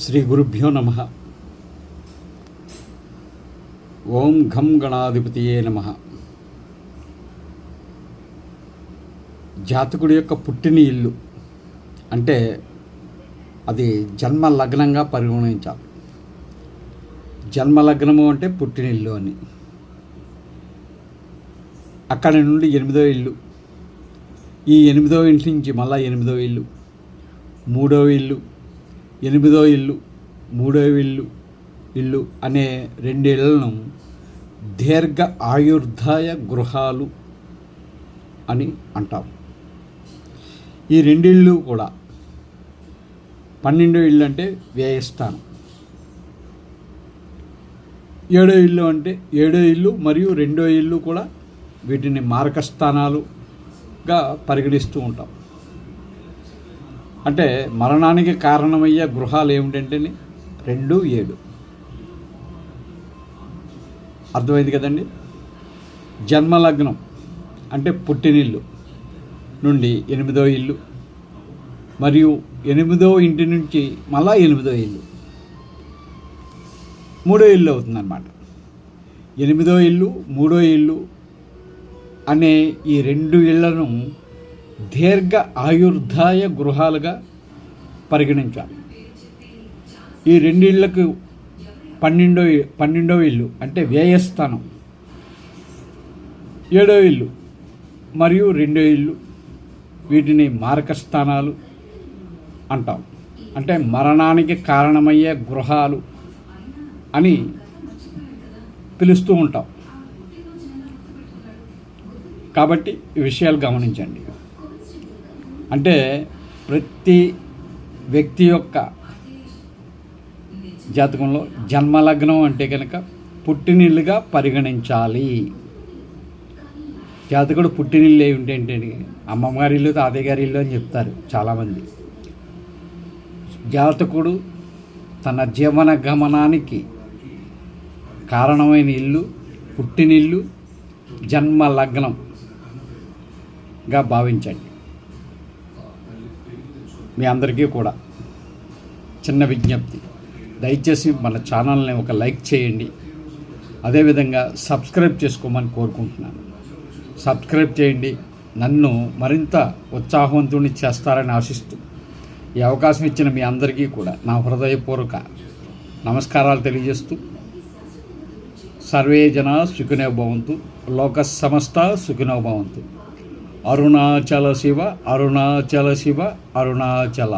శ్రీ గురుభ్యో నమః. ఓం ఘం గణాధిపతియే నమః. జాతకుడి యొక్క పుట్టిన ఇల్లు అంటే అది జన్మ లగ్నంగా పరిగణించాలి. జన్మ లగ్నము అంటే పుట్టిన ఇల్లు అని. అక్కడి నుండి 8వ ఇల్లు, ఈ 8వ ఇంటి నుంచి మళ్ళా 8వ ఇల్లు, 3వ ఇల్లు, 8వ ఇల్లు, 3వ ఇల్లు అనే 2 ఇళ్లను దీర్ఘ ఆయుర్దాయ గృహాలు అని అంటాం. ఈ 2 ఇళ్ళు కూడా 12వ ఇల్లు అంటే వ్యయస్థానం, 7వ ఇల్లు అంటే 7వ ఇల్లు మరియు 2వ ఇల్లు కూడా వీటిని మారక స్థానాలుగా పరిగణిస్తూ ఉంటాం. అంటే మరణానికి కారణమయ్యే గృహాలు ఏమిటంటే 2, 7 అర్థమైంది కదండి. జన్మలగ్నం అంటే పుట్టినిల్లు నుండి 8వ ఇల్లు మరియు 8వ ఇంటి నుంచి మళ్ళా 8వ ఇల్లు, 3వ ఇల్లు అవుతుందన్నమాట. 8వ ఇల్లు, 3వ ఇల్లు అనే ఈ 2 ఇళ్లను దీర్ఘ ఆయుర్దాయ గృహాలుగా పరిగణించాలి. ఈ 2 ఇళ్లకు 12వ ఇల్లు అంటే వ్యయస్థానం, 7వ ఇల్లు మరియు 2వ ఇల్లు వీటిని మారక స్థానాలు అంటాం. అంటే మరణానికి కారణమయ్యే గృహాలు అని పిలుస్తూ ఉంటాం. కాబట్టి ఈ విషయాలు గమనించండి. అంటే ప్రతి వ్యక్తి యొక్క జాతకంలో జన్మలగ్నం అంటే కనుక పుట్టినిల్లుగా పరిగణించాలి. జాతకుడు పుట్టినిల్లు ఏంటంటే అమ్మమ్మగారి ఇల్లు, తాతయ్య గారి ఇల్లు అని చెప్తారు చాలామంది. జాతకుడు తన జీవన గమనానికి కారణమైన ఇల్లు పుట్టినిల్లు జన్మలగ్నంగా భావించండి. మీ అందరికీ కూడా చిన్న విజ్ఞప్తి, దయచేసి మన ఛానల్ని ఒక లైక్ చేయండి. అదేవిధంగా సబ్స్క్రైబ్ చేసుకోమని కోరుకుంటున్నాను. సబ్స్క్రైబ్ చేయండి, నన్ను మరింత ఉత్సాహవంతుని చేస్తారని ఆశిస్తూ ఈ అవకాశం ఇచ్చిన మీ అందరికీ కూడా నా హృదయపూర్వక నమస్కారాలు తెలియజేస్తూ సర్వే జన సుఖినో భవంతు, లోక సమస్త సుఖినో భవంతు. అరుణాచల శివ, అరుణాచల శివ, అరుణాచల.